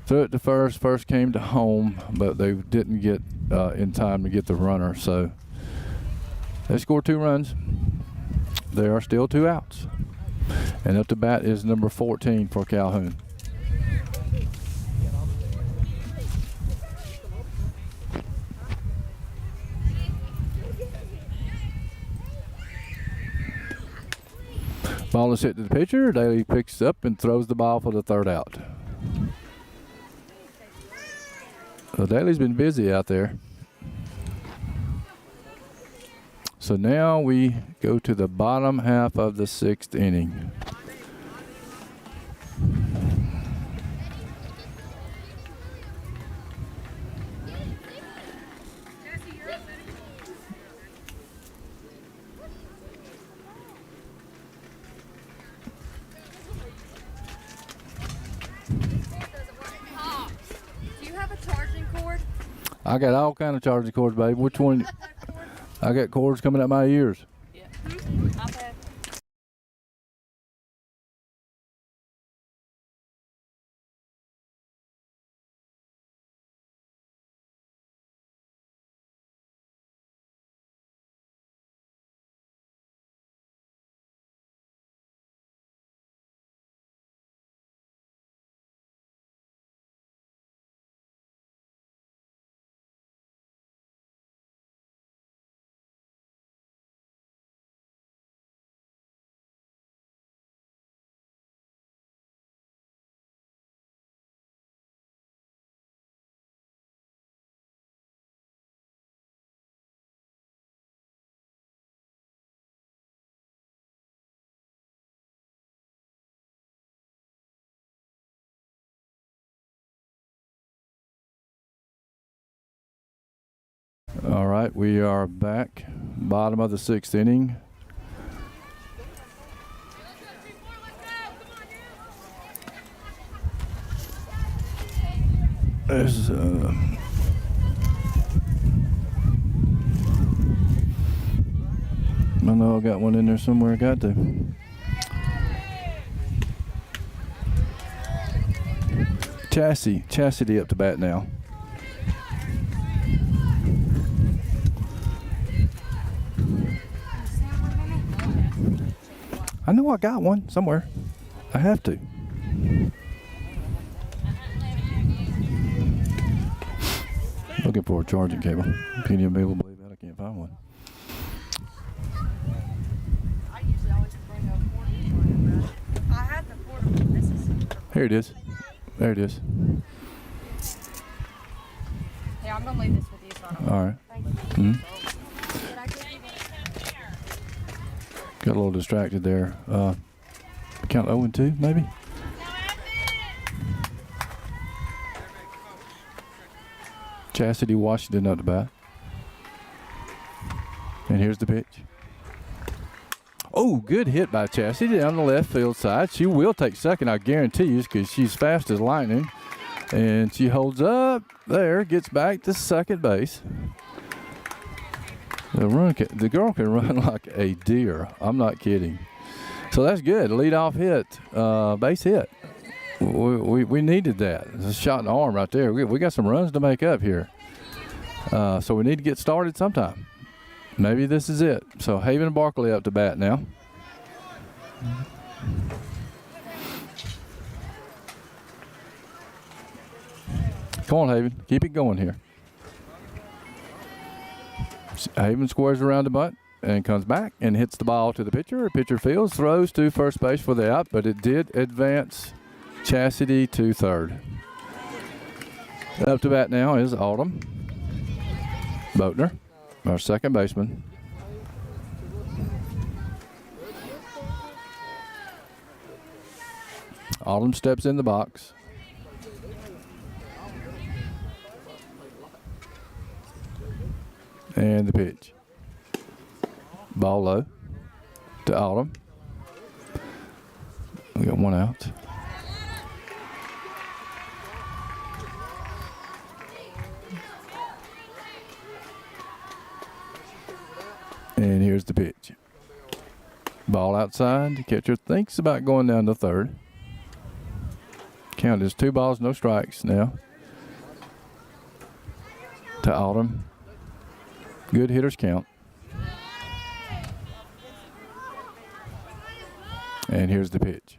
Threw it to first. First came to home, but they didn't get in time to get the runner. So they scored 2 runs. There are still 2 outs. And up to bat is number 14 for Calhoun. Ball is hit to the pitcher. Daly picks up and throws the ball for the 3rd out. So Daly's been busy out there. So now we go to the bottom half of the 6th inning. I got all kind of charging cords, babe. Which one? I got cords coming out my ears. Yeah. iPad. All right, we are back. Bottom of the 6th inning. There's I know I got one in there somewhere. I got to. Chastity up to bat now. I know I got one somewhere. I have to. Looking for a charging cable. Can you be able to believe that? I can't find one. I usually always bring a portable one. I have the portable. This is. Here it is. There it is. Yeah, I'm gonna leave this with you. So I don't. All right. Thank you. Mhm. Did I give you that? Got a little distracted there. Count 0 and 2, maybe? Chastity Washington up the bat. And here's the pitch. Oh, good hit by Chastity down the left field side. She will take second, I guarantee you, because she's fast as lightning. And she holds up there, gets back to second base. The girl can run like a deer. I'm not kidding. So that's good. Leadoff hit, base hit. We needed that. It's a shot in the arm right there. We got some runs to make up here. So we need to get started sometime. Maybe this is it. So Haven and Barkley up to bat now. Come on, Haven. Keep it going here. Haven squares around the bunt and comes back and hits the ball to the pitcher. Pitcher fields, throws to first base for the out, but it did advance Chastity to third. Up to bat now is Autumn Boatner, our second baseman. Autumn steps in the box. And the pitch. Ball low to Autumn. We got one out. And here's the pitch. Ball outside. The catcher thinks about going down to third. Count is 2 balls, no strikes now. To Autumn. Good hitters count. And here's the pitch.